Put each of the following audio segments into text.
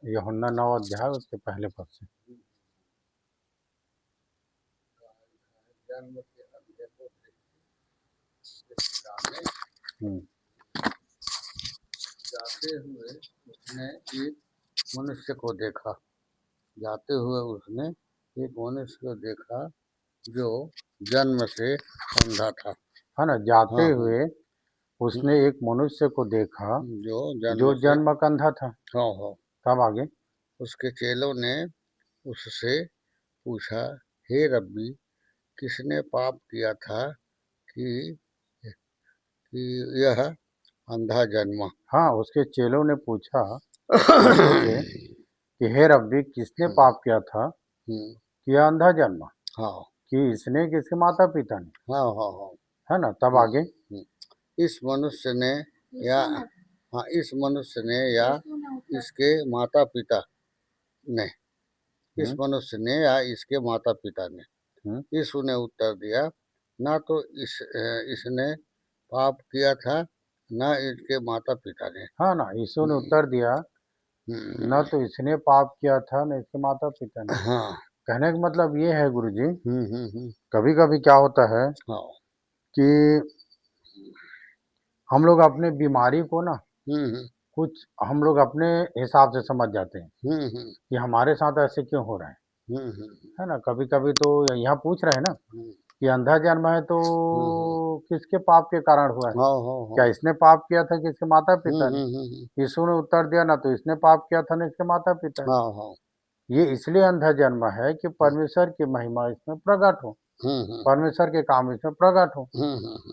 यूहन्ना 9 अध्याय उसके पहले पद से। जन्म के अंधे को हम्म, जाते हुए उसने एक मनुष्य को देखा। जाते हुए उसने एक मनुष्य को देखा जो जन्म से अंधा था। है ना। जाते हाँ, हुए उसने एक मनुष्य को देखा जो जो जन्म से जन्म का अंधा था। हाँ हाँ। तब आगे उसके चेलों ने उससे पूछा, हे रब्बी, किसने पाप किया था कि यह अंधा जन्मा? हाँ, उसके चेलों ने पूछा यीशु से कि हे रब्बी, किसने पाप किया था कि यह अंधा जन्मा, हाँ कि इसने कि इसके माता पिता ने। हाँ हाँ हाँ। है ना। तब आगे इस मनुष्य ने या हाँ, इस मनुष्य ने या इसके माता पिता ने, इस मनुष्य ने या इसके माता पिता ने। यीशु ने उत्तर दिया, ना तो इसने पाप किया था, ना इसके माता पिता ने। हाँ ना, यीशु ने उत्तर दिया, न तो इसने पाप किया था न इसके माता पिता ने। हाँ। कहने का मतलब ये है गुरुजी, हम्म। कभी कभी क्या होता है हाँ। कि हम लोग अपने बीमारी को ना कुछ हम लोग अपने हिसाब से समझ जाते हैं कि हमारे साथ ऐसे क्यों हो रहा है ना। कभी कभी तो यहाँ पूछ रहे हैं ना कि अंधा जन्म है तो किसके पाप के कारण हुआ है, क्या इसने पाप किया था कि इसके माता पिता ने। यीशु ने उत्तर दिया, ना तो इसने पाप किया था ना इसके माता पिता ने। ये इसलिए अंधा जन्म है कि परमेश्वर की महिमा इसमें प्रकट हो, परमेश्वर के काम इसमें प्रकट हो।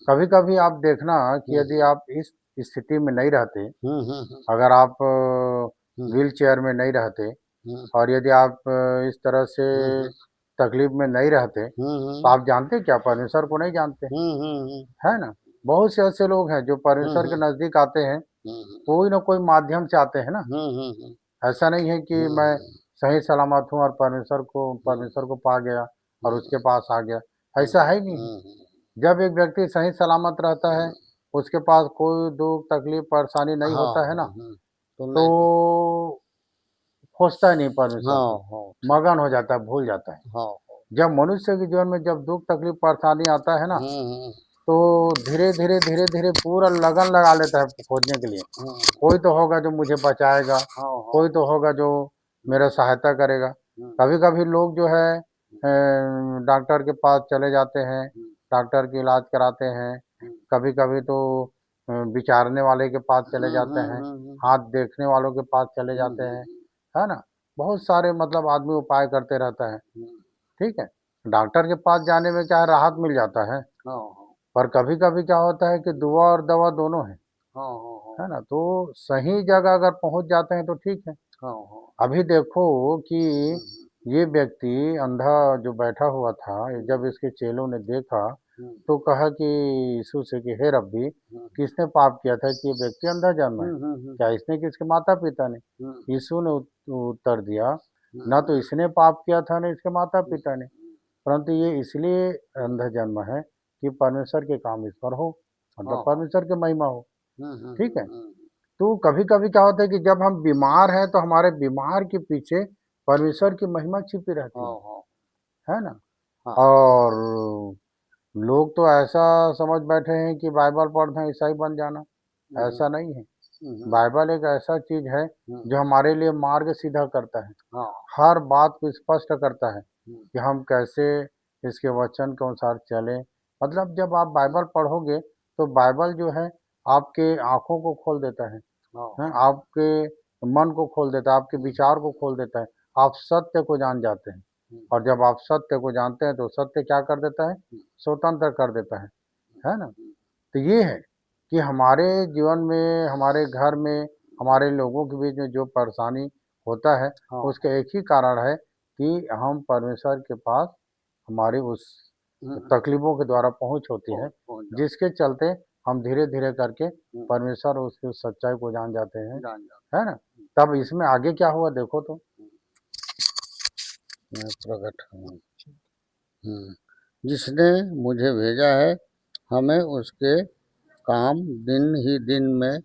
कभी कभी आप देखना कि यदि आप इस स्थिति में नहीं रहते, अगर आप व्हील चेयर में नहीं रहते और यदि आप इस तरह से तकलीफ में नहीं रहते, तो आप जानते क्या परमेश्वर को नहीं जानते। है ना। बहुत से ऐसे लोग हैं जो परमेश्वर के नजदीक आते हैं कोई ना कोई माध्यम से आते हैं ना। ऐसा नहीं है कि मैं सही सलामत हूँ और परमेश्वर को पा गया और उसके पास आ गया, ऐसा है नहीं है। जब एक व्यक्ति सही सलामत रहता है, उसके पास कोई दुख तकलीफ परेशानी नहीं होता है ना, तो खोजता ही नहीं परमेश्वर को, मगन हो जाता है, भूल जाता है। जब मनुष्य के जीवन में जब दुख तकलीफ परेशानी आता है ना, तो धीरे धीरे धीरे धीरे पूरा लगन लगा लेता है खोजने के लिए। कोई तो होगा जो मुझे बचाएगा, कोई तो होगा जो मेरा सहायता करेगा। कभी कभी लोग जो है डॉक्टर के पास चले जाते हैं, डॉक्टर की इलाज कराते हैं। कभी कभी तो विचारने वाले के पास चले जाते हैं, हाथ देखने वालों के पास चले जाते हैं। है ना। बहुत सारे मतलब आदमी उपाय करते रहता है। ठीक है। डॉक्टर के पास जाने में क्या है, राहत मिल जाता है, पर कभी कभी क्या होता है कि दुआ और दवा दोनों है। है ना। तो सही जगह अगर पहुंच जाते हैं तो ठीक है। अभी देखो कि ये व्यक्ति अंधा जो बैठा हुआ था, जब इसके चेलों ने देखा तो कहा कि यीशु से कि हे रब्बी, किसने पाप किया था कि ये व्यक्ति अंधा जन्मा है, क्या इसने कि इसके माता पिता ने। यीशु ने उत्तर दिया, ना तो इसने पाप किया था ना इसके माता पिता ने, परंतु ये इसलिए अंधा जन्म है कि परमेश्वर के काम इस पर हो, मतलब परमेश्वर की महिमा हो। ठीक है। तो कभी कभी क्या होता है कि जब हम बीमार हैं तो हमारे बीमार के पीछे परमेश्वर की महिमा छिपी रहती है ना। और लोग तो ऐसा समझ बैठे हैं कि बाइबल पढ़ना ईसाई बन जाना, ऐसा नहीं है। बाइबल एक ऐसा चीज है जो हमारे लिए मार्ग सीधा करता है, हर बात को स्पष्ट करता है कि हम कैसे इसके वचन के अनुसार चलें। मतलब जब आप बाइबल पढ़ोगे तो बाइबल जो है आपके आंखों को खोल देता है, आपके मन को खोल देता है, आपके विचार को खोल देता है। आप सत्य को जान जाते हैं, और जब आप सत्य को जानते हैं तो सत्य क्या कर देता है, स्वतंत्र कर देता है ना। तो ये है कि हमारे जीवन में, हमारे घर में, हमारे लोगों के बीच में जो परेशानी होता है, उसका एक ही कारण है कि हम परमेश्वर के पास हमारी उस तकलीफों के द्वारा पहुंच होती है, जिसके चलते हम धीरे धीरे करके परमेश्वर और उसकी सच्चाई को जान जाते हैं। है ना। तब इसमें आगे क्या हुआ देखो तो, प्रकट जिसने मुझे भेजा है, हमें उसके काम दिन ही दिन में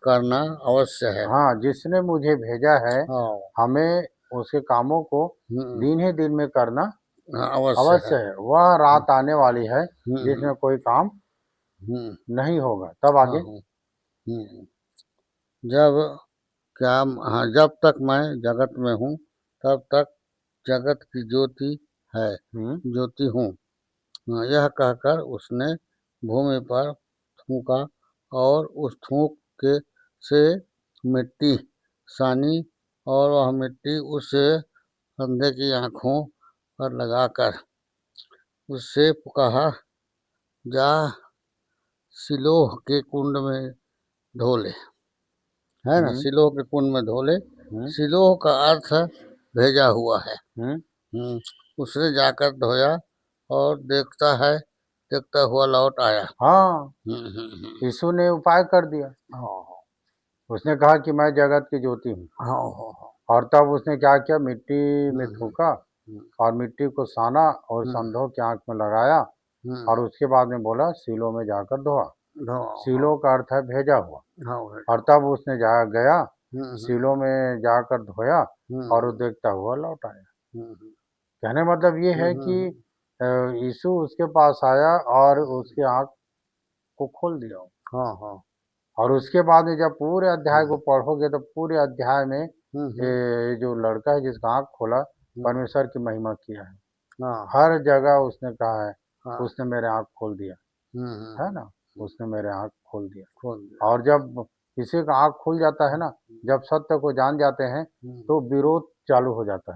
करना अवश्य है। हाँ, जिसने मुझे भेजा है हाँ, हमें उसके कामों को दिन ही दिन में करना अवश्य अवश्य है। है। वह रात आने वाली है हम्म, जिसमें कोई काम हम्म, नहीं होगा। तब हाँ, आगे हम्म। जब क्या, हाँ, जब तक मैं जगत में हूँ तब तक जगत की ज्योति है, ज्योति हूँ। यह कहकर उसने भूमि पर थूका और उस थूक के से मिट्टी सानी और वह मिट्टी उस अंधे की आंखों पर लगाकर उससे कहा, जा सिलोह के कुंड में धो ले। है ना, सिलोह के कुंड में धो ले। सिलोह का अर्थ भेजा हुआ है। उसने जाकर धोया और देखता हुआ लौट आया। हाँ, यीशु ने उपाय कर दिया। उसने कहा कि मैं जगत की ज्योति हूँ। और तब उसने क्या किया, मिट्टी में थूका और मिट्टी को साना और अंधों की आंख में लगाया और उसके बाद में बोला सीलो में जाकर धोआ। सीलो का अर्थ है भेजा हुआ। और तब उसने गया सीलो में जाकर धोया और वो देखता हुआ लौट आया। कहने मतलब ये है कि यीशु उसके पास आया और उसकी आंख को खोल दिया। और उसके बाद में जब पूरे अध्याय को पढ़ोगे तो पूरे अध्याय में ये जो लड़का है जिसका आंख खोला, परमेश्वर की महिमा किया है। हर जगह उसने कहा है उसने मेरे आंख खोल दिया, है ना, उसने मेरे आंख खोल दिया। और जब किसी का आंख खुल जाता है ना, जब सत्य को जान जाते हैं तो विरोध चालू हो जाता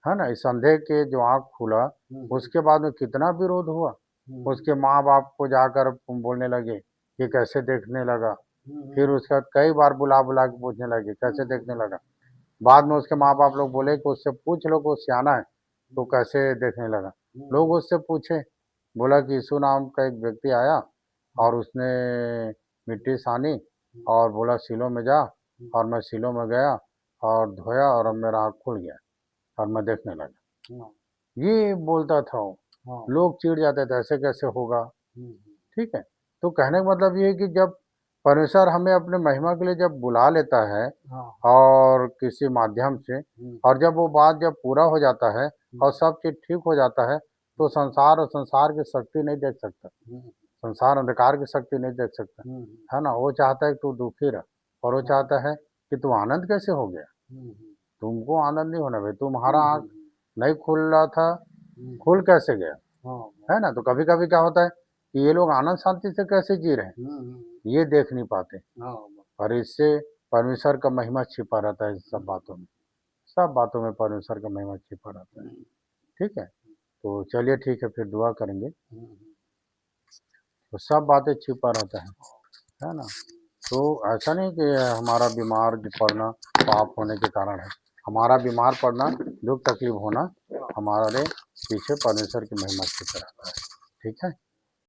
है ना। इस अंधे के जो आंख खुला उसके बाद में कितना विरोध हुआ। उसके माँ बाप को जाकर बोलने लगे कि कैसे देखने लगा। फिर उसके बाद कई बार बुला बुला के पूछने लगे कैसे देखने लगा। बाद में उसके माँ बाप लोग बोले कि उससे पूछ लो, को सियाना है तो कैसे देखने लगा। लोग उससे पूछे, बोला कि यीशु नाम का एक व्यक्ति आया और उसने मिट्टी सानी और बोला सिलो में जा, और मैं सिलो में गया और धोया और अब मेरा आँख खुल गया और मैं देखने लगा। ये बोलता था वो। लोग चिढ़ जाते थे ऐसे कैसे होगा। ठीक है, तो कहने का मतलब ये है कि जब परमेश्वर हमें अपने महिमा के लिए जब बुला लेता है और किसी माध्यम से, और जब वो बात जब पूरा हो जाता है और सब चीज ठीक हो जाता है तो संसार और संसार की शक्ति नहीं देख सकता। संसार अंधकार की शक्ति नहीं देख सकता, है ना। वो चाहता है कि तू दुखी रह, और वो चाहता है कि तू आनंद कैसे हो गया। तुमको आनंद नहीं होना भाई, तुम्हारा आँख नहीं खुल रहा था, खुल कैसे गया, है ना। तो कभी कभी क्या होता है कि ये लोग आनंद शांति से कैसे जी रहे हैं ये देख नहीं पाते। और इससे परमेश्वर का महिमा छिपा रहता है। सब बातों में, सब बातों में परमेश्वर का महिमा छिपा रहता है। ठीक है, तो चलिए ठीक है, फिर दुआ करेंगे। तो सब बातें छिपा रहता है ना। तो ऐसा नहीं कि हमारा बीमार पड़ना पाप होने के कारण है। हमारा बीमार पड़ना, दुख तकलीफ होना हमारे पीछे परमेश्वर की महिमा छिपा रहता है। ठीक है।